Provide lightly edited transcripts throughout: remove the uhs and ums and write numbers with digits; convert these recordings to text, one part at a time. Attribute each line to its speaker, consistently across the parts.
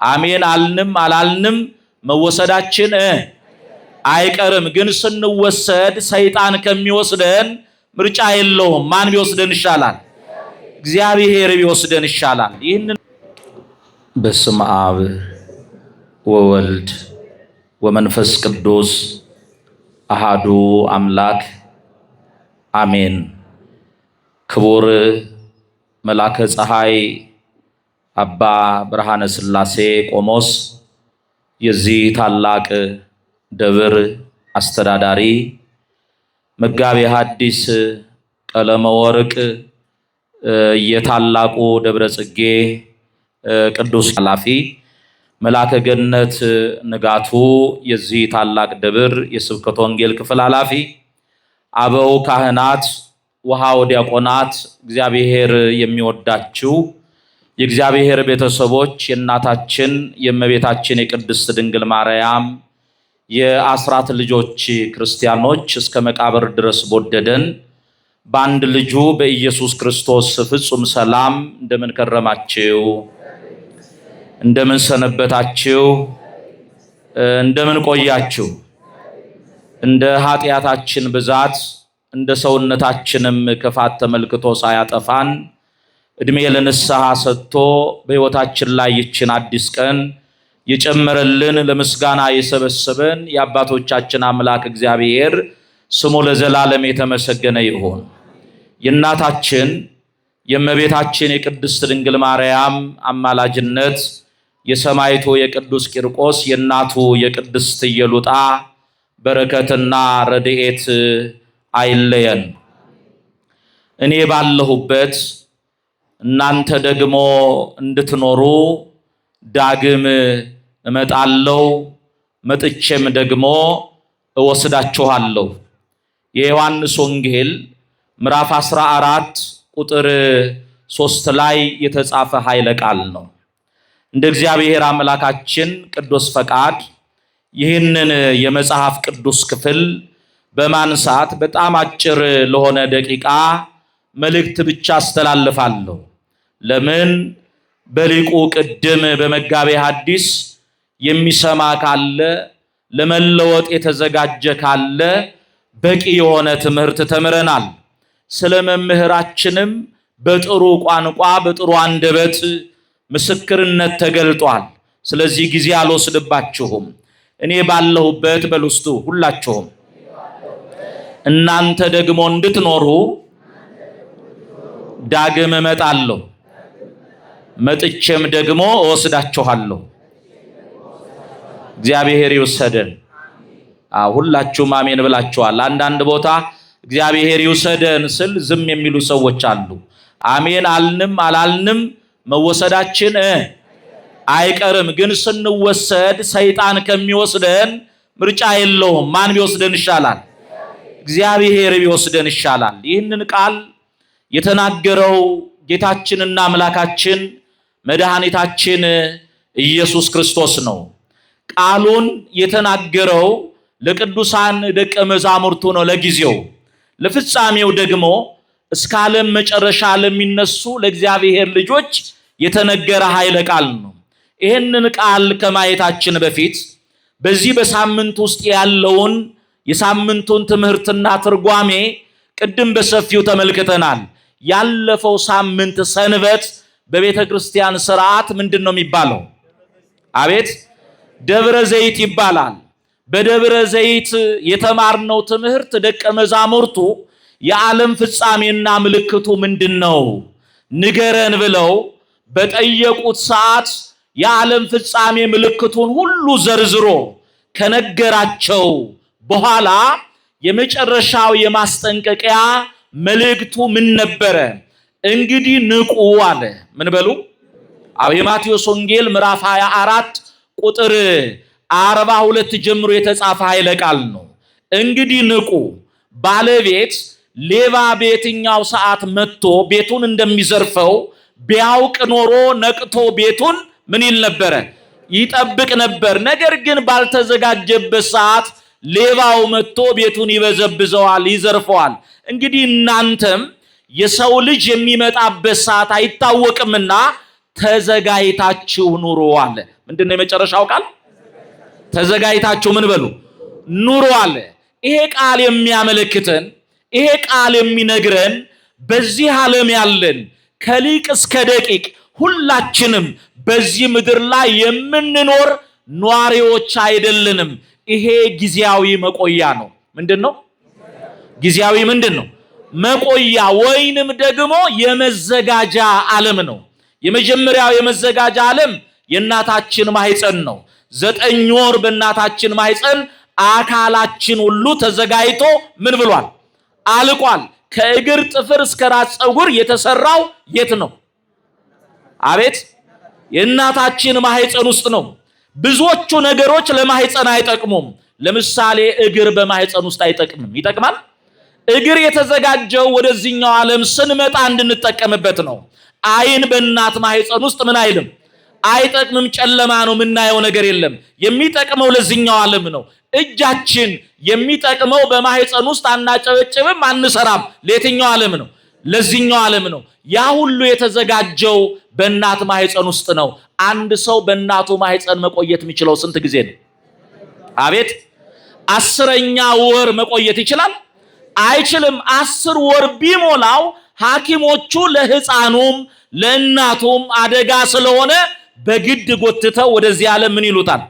Speaker 1: አሜን አልንም አላልንም መወሰዳችን አይቀርም። ግን ስንወሰድ ሰይጣን ከሚወስደን ምርጫ የለውም። ማን ቢወስደን ይሻላል? እግዚአብሔር ቢወስደን ይሻላል። ይህንን በስመ አብ ወወልድ ወመንፈስ ቅዱስ አሃዱ አምላክ አሜን። ክቡር መላከ ፀሐይ አባ ብርሃነ ሥላሴ ቆሞስ የዚህ ታላቅ ደብር አስተዳዳሪ፣ መጋቤ ሐዲስ ቀለመ ወርቅ የታላቁ ደብረ ጽጌ ቅዱስ ኃላፊ፣ መላከ ገነት ንጋቱ የዚህ ታላቅ ደብር የስብከተ ወንጌል ክፍል ኃላፊ፣ አበው ካህናት፣ ወሃው ዲያቆናት፣ እግዚአብሔር የሚወዳችሁ የእግዚአብሔር ቤተሰቦች፣ የእናታችን የእመቤታችን የቅድስት ድንግል ማርያም የአስራት ልጆች ክርስቲያኖች፣ እስከ መቃብር ድረስ በወደደን በአንድ ልጁ በኢየሱስ ክርስቶስ ፍጹም ሰላም እንደምን ከረማችሁ? እንደምን ሰነበታችሁ? እንደምን ቆያችሁ? እንደ ኃጢአታችን ብዛት እንደ ሰውነታችንም ክፋት ተመልክቶ ሳያጠፋን እድሜ ለንስሐ ሰጥቶ በሕይወታችን ላይ ይችን አዲስ ቀን የጨመረልን ለምስጋና የሰበሰበን የአባቶቻችን አምላክ እግዚአብሔር ስሙ ለዘላለም የተመሰገነ ይሁን። የእናታችን የእመቤታችን የቅድስት ድንግል ማርያም አማላጅነት፣ የሰማዕቱ የቅዱስ ቂርቆስ የእናቱ የቅድስት ኢየሉጣ በረከትና ረድኤት አይለየን። እኔ ባለሁበት እናንተ ደግሞ እንድትኖሩ ዳግም እመጣለሁ፣ መጥቼም ደግሞ እወስዳችኋለሁ። የዮሐንስ ወንጌል ምዕራፍ 14 ቁጥር 3 ላይ የተጻፈ ኃይለ ቃል ነው። እንደ እግዚአብሔር አምላካችን ቅዱስ ፈቃድ ይህንን የመጽሐፍ ቅዱስ ክፍል በማንሳት በጣም አጭር ለሆነ ደቂቃ መልእክት ብቻ አስተላልፋለሁ። ለምን በሊቁ ቅድም በመጋቤ ሐዲስ የሚሰማ ካለ ለመለወጥ የተዘጋጀ ካለ በቂ የሆነ ትምህርት ተምረናል። ስለ መምህራችንም በጥሩ ቋንቋ በጥሩ አንደበት ምስክርነት ተገልጧል። ስለዚህ ጊዜ አልወስድባችሁም። እኔ ባለሁበት በልስቱ ሁላችሁም እናንተ ደግሞ እንድትኖሩ ዳግም እመጣለሁ፣ መጥቼም ደግሞ እወስዳችኋለሁ። እግዚአብሔር ይውሰደን። ሁላችሁም አሜን ብላችኋል። አንዳንድ ቦታ እግዚአብሔር ይውሰደን ስል ዝም የሚሉ ሰዎች አሉ። አሜን አልንም አላልንም መወሰዳችን አይቀርም። ግን ስንወሰድ ሰይጣን ከሚወስደን ምርጫ የለውም። ማን ቢወስደን ይሻላል? እግዚአብሔር ቢወስደን ይሻላል። ይህንን ቃል የተናገረው ጌታችንና አምላካችን መድኃኒታችን ኢየሱስ ክርስቶስ ነው። ቃሉን የተናገረው ለቅዱሳን ደቀ መዛሙርቱ ነው ለጊዜው። ለፍጻሜው ደግሞ እስከ ዓለም መጨረሻ ለሚነሱ ለእግዚአብሔር ልጆች የተነገረ ኃይለ ቃል ነው። ይህንን ቃል ከማየታችን በፊት በዚህ በሳምንት ውስጥ ያለውን የሳምንቱን ትምህርትና ትርጓሜ ቅድም በሰፊው ተመልክተናል። ያለፈው ሳምንት ሰንበት በቤተ ክርስቲያን ሥርዓት ምንድን ነው የሚባለው? አቤት ደብረ ዘይት ይባላል። በደብረ ዘይት የተማርነው ትምህርት ደቀ መዛሙርቱ የዓለም ፍጻሜና ምልክቱ ምንድን ነው ንገረን ብለው በጠየቁት ሰዓት የዓለም ፍጻሜ ምልክቱን ሁሉ ዘርዝሮ ከነገራቸው በኋላ የመጨረሻው የማስጠንቀቂያ መልእክቱ ምን ነበረ? እንግዲህ ንቁ አለ። ምን በሉ? የማቴዎስ ወንጌል ምዕራፍ 24 ቁጥር 42 ጀምሮ የተጻፈ ኃይለ ቃል ነው። እንግዲህ ንቁ። ባለቤት ሌባ በየትኛው ሰዓት መጥቶ ቤቱን እንደሚዘርፈው ቢያውቅ ኖሮ ነቅቶ ቤቱን ምን ይል ነበረ? ይጠብቅ ነበር። ነገር ግን ባልተዘጋጀበት ሰዓት ሌባው መጥቶ ቤቱን ይበዘብዘዋል፣ ይዘርፈዋል። እንግዲህ እናንተም የሰው ልጅ የሚመጣበት ሰዓት አይታወቅምና ተዘጋጅታችሁ ኑሩ አለ። ምንድነው የመጨረሻው ቃል? ተዘጋጅታችሁ ምን በሉ ኑሩ አለ። ይሄ ቃል የሚያመለክተን ይሄ ቃል የሚነግረን በዚህ ዓለም ያለን ከሊቅ እስከ ደቂቅ ሁላችንም በዚህ ምድር ላይ የምንኖር ኗሪዎች አይደለንም። ይሄ ጊዜያዊ መቆያ ነው። ምንድነው ጊዜያዊ? ምንድነው መቆያ ወይንም ደግሞ የመዘጋጃ ዓለም ነው። የመጀመሪያው የመዘጋጃ ዓለም የእናታችን ማህፀን ነው። 9 ወር በእናታችን ማህፀን አካላችን ሁሉ ተዘጋጅቶ ምን ብሏል? አልቋል። ከእግር ጥፍር እስከ ራስ ፀጉር የተሰራው የት ነው? አቤት የእናታችን ማህፀን ውስጥ ነው። ብዙዎቹ ነገሮች ለማህፀን አይጠቅሙም። ለምሳሌ እግር በማህፀን ውስጥ አይጠቅምም። ይጠቅማል? እግር የተዘጋጀው ወደዚህኛው ዓለም ስንመጣ እንድንጠቀምበት ነው። አይን በእናት ማህፀን ውስጥ ምን አይልም? አይጠቅምም። ጨለማ ነው፣ የምናየው ነገር የለም። የሚጠቅመው ለዚህኛው ዓለም ነው። እጃችን የሚጠቅመው በማህፀን ውስጥ አናጨበጭብም፣ አንሰራም። ለየትኛው ዓለም ነው? ለዚህኛው ዓለም ነው። ያ ሁሉ የተዘጋጀው በእናት ማህፀን ውስጥ ነው። አንድ ሰው በእናቱ ማህፀን መቆየት የሚችለው ስንት ጊዜ ነው? አቤት 10ኛ ወር መቆየት ይችላል? አይችልም። 10 ወር ቢሞላው ሐኪሞቹ ለህፃኑም ለእናቱም አደጋ ስለሆነ በግድ ጎትተው ወደዚህ ዓለም ምን ይሉታል?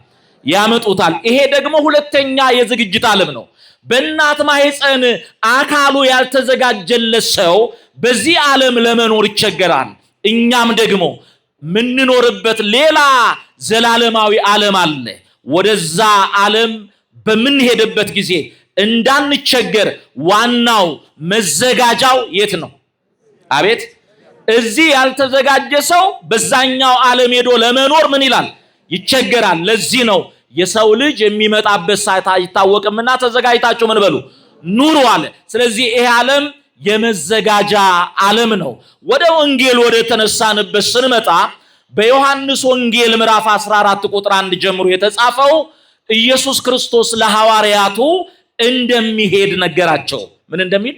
Speaker 1: ያመጡታል። ይሄ ደግሞ ሁለተኛ የዝግጅት ዓለም ነው። በእናት ማህፀን አካሉ ያልተዘጋጀለት ሰው በዚህ ዓለም ለመኖር ይቸገራል። እኛም ደግሞ ምንኖርበት ሌላ ዘላለማዊ ዓለም አለ። ወደዛ ዓለም በምንሄድበት ጊዜ እንዳንቸገር ዋናው መዘጋጃው የት ነው? አቤት እዚህ ያልተዘጋጀ ሰው በዛኛው ዓለም ሄዶ ለመኖር ምን ይላል? ይቸገራል። ለዚህ ነው የሰው ልጅ የሚመጣበት ሰዓት አይታወቅምና ተዘጋጅታችሁ ምን በሉ ኑሩ አለ። ስለዚህ ይሄ ዓለም የመዘጋጃ ዓለም ነው። ወደ ወንጌል ወደ ተነሳንበት ስንመጣ በዮሐንስ ወንጌል ምዕራፍ 14 ቁጥር 1 ጀምሮ የተጻፈው ኢየሱስ ክርስቶስ ለሐዋርያቱ እንደሚሄድ ነገራቸው። ምን እንደሚል?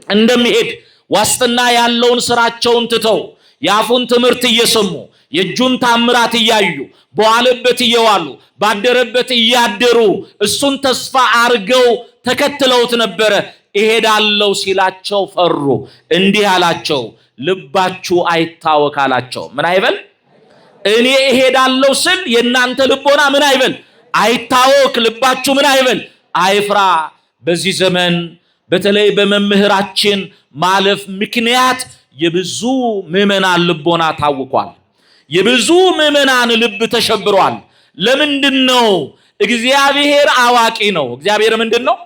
Speaker 1: እንደሚሄድ ዋስትና ያለውን ስራቸውን ትተው የአፉን ትምህርት እየሰሙ የእጁን ታምራት እያዩ በዋለበት እየዋሉ ባደረበት እያደሩ እሱን ተስፋ አርገው ተከትለውት ነበረ። እሄዳለሁ ሲላቸው ፈሩ። እንዲህ አላቸው፣ ልባችሁ አይታወክ አላቸው። ምን አይበል? እኔ እሄዳለሁ ስል የእናንተ ልቦና ምን አይበል? አይታወክ። ልባችሁ ምን አይበል? አይፍራ። በዚህ ዘመን በተለይ በመምህራችን ማለፍ ምክንያት የብዙ ምዕመናን ልቦና ታውቋል። የብዙ ምዕመናን ልብ ተሸብሯል። ለምንድነው? እግዚአብሔር አዋቂ ነው። እግዚአብሔር ምንድነው?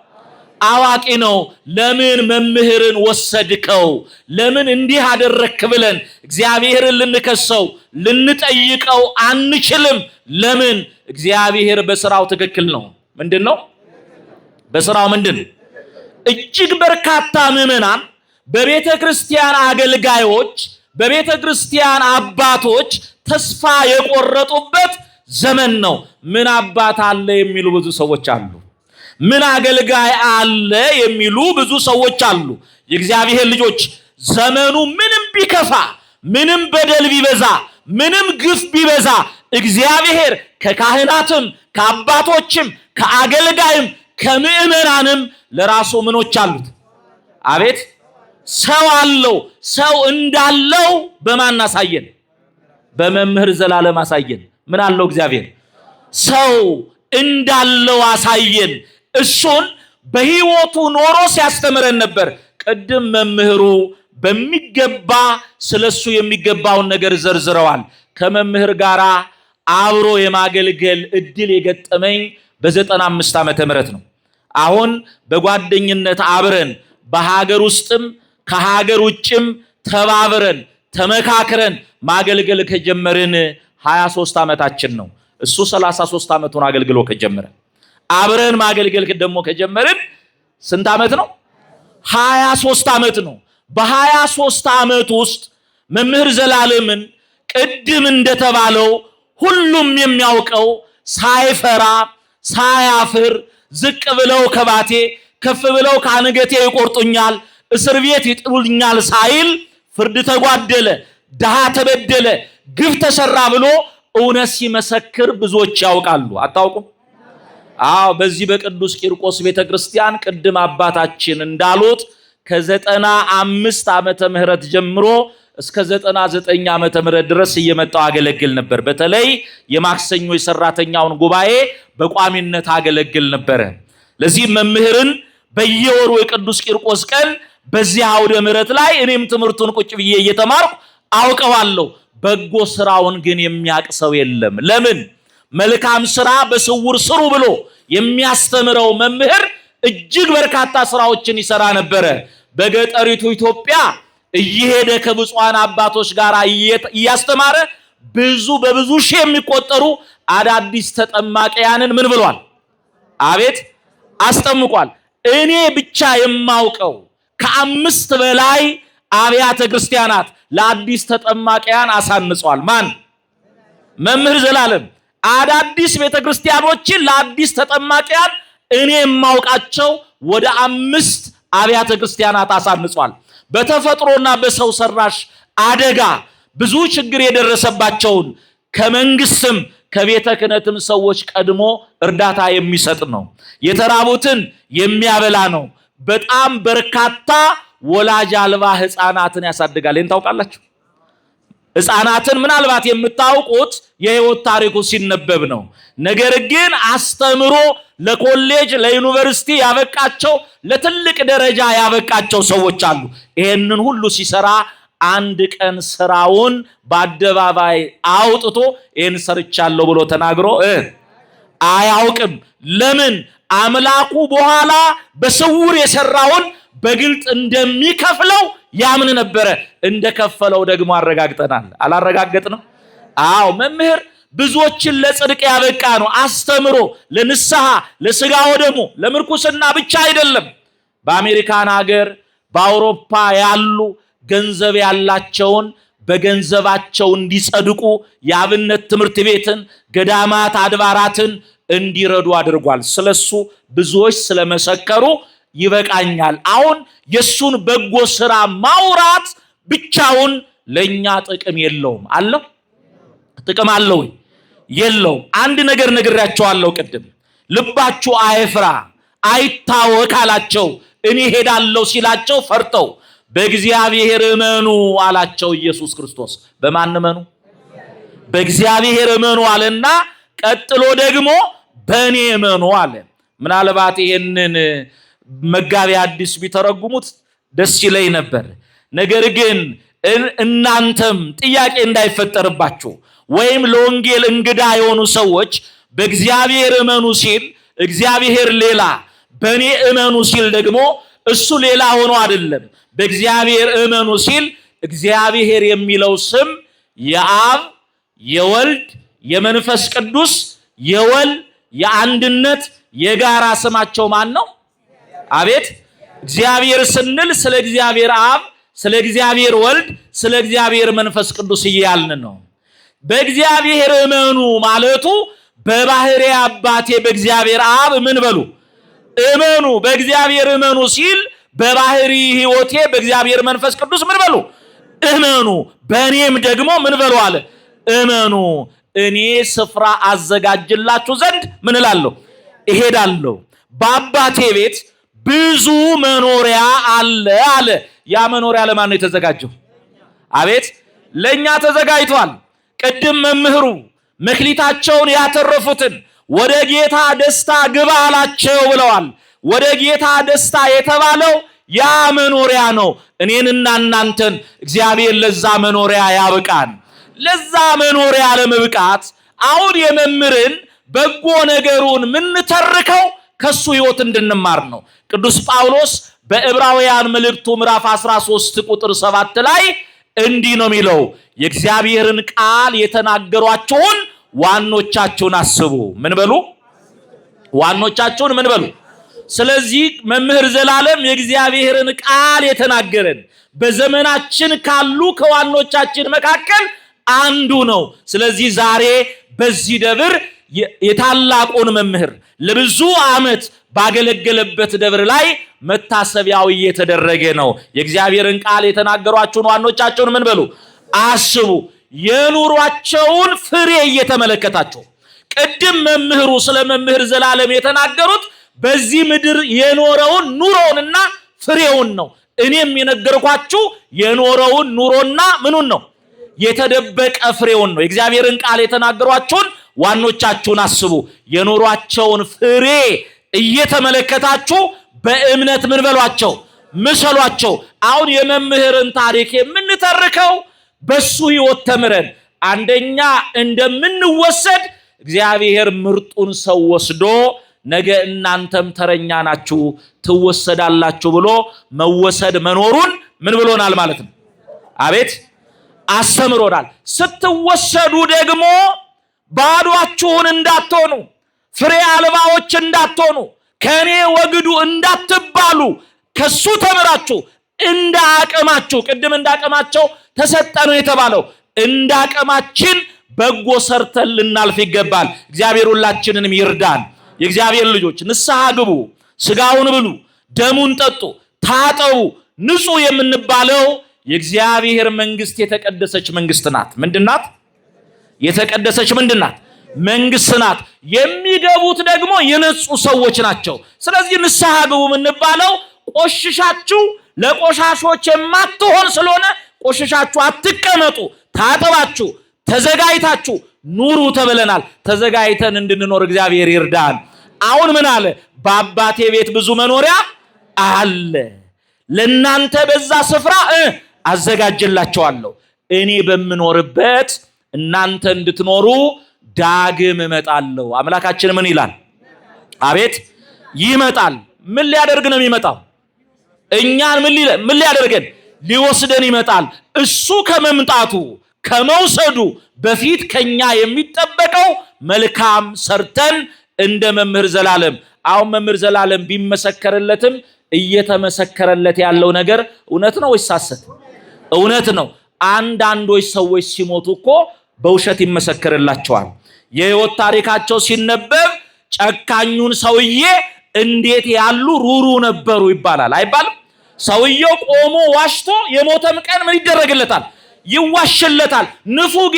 Speaker 1: አዋቂ ነው። ለምን መምህርን ወሰድከው? ለምን እንዲህ አደረክ ብለን እግዚአብሔርን ልንከሰው ልንጠይቀው አንችልም። ለምን? እግዚአብሔር በስራው ትክክል ነው። ምንድነው? በስራው ምንድን? እጅግ በርካታ ምዕመናን በቤተ ክርስቲያን አገልጋዮች በቤተ ክርስቲያን አባቶች ተስፋ የቆረጡበት ዘመን ነው። ምን አባት አለ የሚሉ ብዙ ሰዎች አሉ። ምን አገልጋይ አለ የሚሉ ብዙ ሰዎች አሉ። የእግዚአብሔር ልጆች ዘመኑ ምንም ቢከፋ፣ ምንም በደል ቢበዛ፣ ምንም ግፍ ቢበዛ እግዚአብሔር ከካህናትም ከአባቶችም ከአገልጋይም ከምዕመናንም ለራሱ ምኖች አሉት። አቤት ሰው አለው። ሰው እንዳለው በማን አሳየን? በመምህር ዘላለም አሳየን። ምን አለው እግዚአብሔር? ሰው እንዳለው አሳየን። እሱን በህይወቱ ኖሮ ሲያስተምረን ነበር። ቅድም መምህሩ በሚገባ ስለሱ የሚገባውን ነገር ዘርዝረዋል። ከመምህር ጋራ አብሮ የማገልገል እድል የገጠመኝ በ95 ዓመተ ምህረት ነው። አሁን በጓደኝነት አብረን በሀገር ውስጥም ከሀገር ውጭም ተባብረን ተመካክረን ማገልገል ከጀመርን 23 ዓመታችን ነው። እሱ 33 ዓመቱን አገልግሎ ከጀመረ አብረን ማገልገል ደግሞ ከጀመርን ስንት ዓመት ነው? 23 ዓመት ነው። በ23 ዓመት ውስጥ መምህር ዘላለምን ቅድም እንደተባለው ሁሉም የሚያውቀው ሳይፈራ ሳያፍር ዝቅ ብለው ከባቴ ከፍ ብለው ከአንገቴ ይቆርጡኛል፣ እስር ቤት ይጥሉኛል ሳይል ፍርድ ተጓደለ፣ ድሃ ተበደለ፣ ግፍ ተሰራ ብሎ እውነት ሲመሰክር ብዙዎች ያውቃሉ። አታውቁም? አዎ፣ በዚህ በቅዱስ ቂርቆስ ቤተክርስቲያን ቅድም አባታችን እንዳሉት ከ95 ዓመተ ምህረት ጀምሮ እስከ 99 ዓመተ ምህረት ድረስ እየመጣው አገለግል ነበር። በተለይ የማክሰኞ የሰራተኛውን ጉባኤ በቋሚነት አገለግል ነበር። ለዚህ መምህርን በየወሩ የቅዱስ ቂርቆስ ቀን በዚህ አውደ ምህረት ላይ እኔም ትምህርቱን ቁጭ ብዬ እየተማርኩ አውቀዋለሁ። በጎ ስራውን ግን የሚያውቅ ሰው የለም። ለምን? መልካም ስራ በስውር ስሩ ብሎ የሚያስተምረው መምህር እጅግ በርካታ ስራዎችን ይሰራ ነበረ። በገጠሪቱ ኢትዮጵያ እየሄደ ከብፁዓን አባቶች ጋር እያስተማረ በብዙ ሺህ የሚቆጠሩ አዳዲስ ተጠማቂያንን ምን ብሏል? አቤት አስጠምቋል። እኔ ብቻ የማውቀው ከ5 በላይ አብያተ ክርስቲያናት ለአዲስ ተጠማቂያን አሳንጿል። ማን? መምህር ዘላለም። አዳዲስ ቤተክርስቲያኖችን ለአዲስ ተጠማቂያን እኔ የማውቃቸው ወደ 5 አብያተ ክርስቲያናት አሳንጿል። በተፈጥሮና በሰው ሰራሽ አደጋ ብዙ ችግር የደረሰባቸውን ከመንግስትም ከቤተ ክህነትም ሰዎች ቀድሞ እርዳታ የሚሰጥ ነው። የተራቡትን የሚያበላ ነው። በጣም በርካታ ወላጅ አልባ ህፃናትን ያሳድጋል። ይህን ታውቃላችሁ? ህፃናትን ምናልባት የምታውቁት የህይወት ታሪኩ ሲነበብ ነው። ነገር ግን አስተምሮ ለኮሌጅ ለዩኒቨርሲቲ ያበቃቸው ለትልቅ ደረጃ ያበቃቸው ሰዎች አሉ። ይሄንን ሁሉ ሲሰራ አንድ ቀን ስራውን በአደባባይ አውጥቶ ይሄን ሰርቻለሁ ብሎ ተናግሮ አያውቅም። ለምን? አምላኩ በኋላ በስውር የሰራውን በግልጥ እንደሚከፍለው ያምን ነበረ። እንደከፈለው ደግሞ አረጋግጠናል። አላረጋገጥንም? አዎ፣ መምህር ብዙዎችን ለጽድቅ ያበቃ ነው። አስተምሮ ለንስሐ ለስጋው ደግሞ ለምርኩስና ብቻ አይደለም። በአሜሪካን ሀገር በአውሮፓ ያሉ ገንዘብ ያላቸውን በገንዘባቸው እንዲጸድቁ የአብነት ትምህርት ቤትን፣ ገዳማት፣ አድባራትን እንዲረዱ አድርጓል። ስለሱ ብዙዎች ስለመሰከሩ ይበቃኛል። አሁን የሱን በጎ ስራ ማውራት ብቻውን ለኛ ጥቅም የለውም። አለው? ጥቅም አለው? የለውም። አንድ ነገር ነግራቸዋለሁ ቅድም። ልባችሁ አይፍራ አይታወክ አላቸው። እኔ ሄዳለሁ ሲላቸው ፈርተው በእግዚአብሔር እመኑ አላቸው ኢየሱስ ክርስቶስ። በማን እመኑ? በእግዚአብሔር እመኑ አለና ቀጥሎ ደግሞ በእኔ እመኑ አለ። ምናልባት ይሄንን መጋቢ አዲስ ቢተረጉሙት ደስ ይለኝ ነበር። ነገር ግን እናንተም ጥያቄ እንዳይፈጠርባችሁ ወይም ለወንጌል እንግዳ የሆኑ ሰዎች በእግዚአብሔር እመኑ ሲል እግዚአብሔር ሌላ፣ በእኔ እመኑ ሲል ደግሞ እሱ ሌላ ሆኖ አይደለም። በእግዚአብሔር እመኑ ሲል እግዚአብሔር የሚለው ስም የአብ የወልድ የመንፈስ ቅዱስ የወል የአንድነት የጋራ ስማቸው ማን ነው? አቤት! እግዚአብሔር ስንል ስለ እግዚአብሔር አብ፣ ስለ እግዚአብሔር ወልድ፣ ስለ እግዚአብሔር መንፈስ ቅዱስ እያልን ነው። በእግዚአብሔር እመኑ ማለቱ በባህሪ አባቴ በእግዚአብሔር አብ ምን በሉ እመኑ። በእግዚአብሔር እመኑ ሲል በባህሪ ሕይወቴ በእግዚአብሔር መንፈስ ቅዱስ ምን በሉ እመኑ። በእኔም ደግሞ ምን በሉ አለ እመኑ። እኔ ስፍራ አዘጋጅላችሁ ዘንድ ምን እላለሁ? እሄዳለሁ። በአባቴ ቤት ብዙ መኖሪያ አለ አለ። ያ መኖሪያ ለማን ነው የተዘጋጀው? አቤት! ለኛ ተዘጋጅቷል። ቅድም መምህሩ መክሊታቸውን ያተረፉትን ወደ ጌታ ደስታ ግባ አላቸው ብለዋል። ወደ ጌታ ደስታ የተባለው ያ መኖሪያ ነው። እኔንና እናንተን እግዚአብሔር ለዛ መኖሪያ ያብቃን። ለዛ መኖሪያ ለመብቃት አሁን የመምህርን በጎ ነገሩን ምንተርከው ከሱ ሕይወት እንድንማር ነው። ቅዱስ ጳውሎስ በዕብራውያን መልእክቱ ምዕራፍ 13 ቁጥር 7 ላይ እንዲህ ነው የሚለው፣ የእግዚአብሔርን ቃል የተናገሯቸውን ዋኖቻቸውን አስቡ። ምን በሉ? ዋኖቻቸውን ምን በሉ? ስለዚህ መምህር ዘላለም የእግዚአብሔርን ቃል የተናገረን በዘመናችን ካሉ ከዋኖቻችን መካከል አንዱ ነው። ስለዚህ ዛሬ በዚህ ደብር የታላቁን መምህር ለብዙ ዓመት ባገለገለበት ደብር ላይ መታሰቢያው እየተደረገ ነው። የእግዚአብሔርን ቃል የተናገሯቸውን ዋኖቻቸውን ምን በሉ? አስቡ። የኑሯቸውን ፍሬ እየተመለከታችሁ ቅድም መምህሩ ስለ መምህር ዘላለም የተናገሩት በዚህ ምድር የኖረውን ኑሮንና ፍሬውን ነው። እኔም የነገርኳችሁ የኖረውን ኑሮና ምኑን ነው? የተደበቀ ፍሬውን ነው። የእግዚአብሔርን ቃል የተናገሯችሁን ዋኖቻችሁን አስቡ። የኖሯቸውን ፍሬ እየተመለከታችሁ በእምነት ምን በሏቸው? ምሰሏቸው። አሁን የመምህርን ታሪክ የምንተርከው በሱ ሕይወት ተምረን አንደኛ እንደምንወሰድ እግዚአብሔር ምርጡን ሰው ወስዶ ነገ እናንተም ተረኛ ናችሁ ትወሰዳላችሁ ብሎ መወሰድ መኖሩን ምን ብሎናል ማለት ነው? አቤት አስተምሮናል። ስትወሰዱ ደግሞ ባዶአችሁን እንዳትሆኑ፣ ፍሬ አልባዎች እንዳትሆኑ፣ ከኔ ወግዱ እንዳትባሉ ከሱ ተምራችሁ እንዳቀማችሁ ቅድም እንዳቀማቸው ተሰጠነው የተባለው እንዳቀማችን በጎ ሰርተን ልናልፍ ይገባል። እግዚአብሔር ሁላችንንም ይርዳን። የእግዚአብሔር ልጆች ንስሐ ግቡ፣ ስጋውን ብሉ፣ ደሙን ጠጡ፣ ታጠቡ። ንጹህ የምንባለው የእግዚአብሔር መንግስት የተቀደሰች መንግስት ናት። ምንድናት? የተቀደሰች ምንድናት? መንግስት ናት። የሚገቡት ደግሞ የነጹ ሰዎች ናቸው። ስለዚህ ንስሐ ግቡ የምንባለው ቆሽሻችሁ ለቆሻሾች የማትሆን ስለሆነ ቆሽሻችሁ አትቀመጡ፣ ታጠባችሁ ተዘጋጅታችሁ ኑሩ ተብለናል። ተዘጋጅተን እንድንኖር እግዚአብሔር ይርዳን። አሁን ምን አለ? በአባቴ ቤት ብዙ መኖሪያ አለ፣ ለእናንተ በዛ ስፍራ አዘጋጅላችኋለሁ። እኔ በምኖርበት እናንተ እንድትኖሩ ዳግም እመጣለሁ። አምላካችን ምን ይላል? አቤት ይመጣል። ምን ሊያደርግ ነው የሚመጣው? እኛን ምን ሊያደርገን? ሊወስደን ይመጣል። እሱ ከመምጣቱ ከመውሰዱ በፊት ከኛ የሚጠበቀው መልካም ሰርተን እንደ መምህር ዘላለም። አሁን መምህር ዘላለም ቢመሰከርለትም እየተመሰከረለት ያለው ነገር እውነት ነው ወይስ ሐሰት? እውነት ነው። አንዳንዶች ሰዎች ሲሞቱ እኮ በውሸት ይመሰከርላቸዋል። የህይወት ታሪካቸው ሲነበብ ጨካኙን ሰውዬ እንዴት ያሉ ሩሩ ነበሩ ይባላል አይባልም? ሰውየው ቆሞ ዋሽቶ የሞተም ቀን ምን ይደረግለታል? ይዋሽለታል። ንፉግ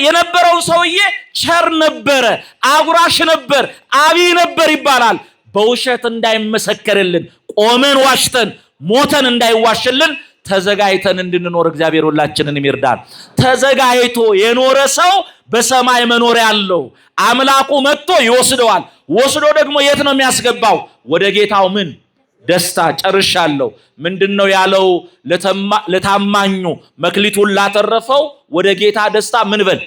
Speaker 1: የነበረውን ሰውዬ ቸር ነበረ፣ አጉራሽ ነበር፣ አብይ ነበር ይባላል። በውሸት እንዳይመሰከርልን ቆመን ዋሽተን ሞተን እንዳይዋሽልን ተዘጋጅተን እንድንኖር እግዚአብሔር ሁላችንን ይርዳን። ተዘጋጅቶ የኖረ ሰው በሰማይ መኖሪያ አለው። አምላኩ መጥቶ ይወስደዋል። ወስዶ ደግሞ የት ነው የሚያስገባው? ወደ ጌታው ምን ደስታ። ጨርሻለሁ። ምንድነው ያለው? ለታማኙ መክሊቱን ላተረፈው ወደ ጌታ ደስታ ምን በል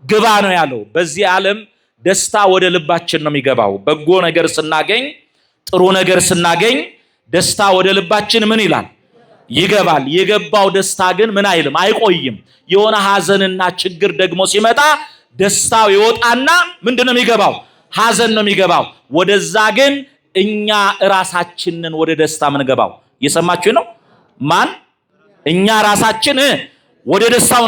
Speaker 1: ግባ ነው ያለው። በዚህ ዓለም ደስታ ወደ ልባችን ነው የሚገባው። በጎ ነገር ስናገኝ፣ ጥሩ ነገር ስናገኝ ደስታ ወደ ልባችን ምን ይላል? ይገባል። የገባው ደስታ ግን ምን አይልም፣ አይቆይም። የሆነ ሐዘንና ችግር ደግሞ ሲመጣ ደስታው ይወጣና ምንድነው የሚገባው? ሐዘን ነው የሚገባው። ወደዛ ግን እኛ ራሳችንን ወደ ደስታ ምን ገባው? እየሰማችሁ ነው? ማን? እኛ ራሳችን ወደ ደስታው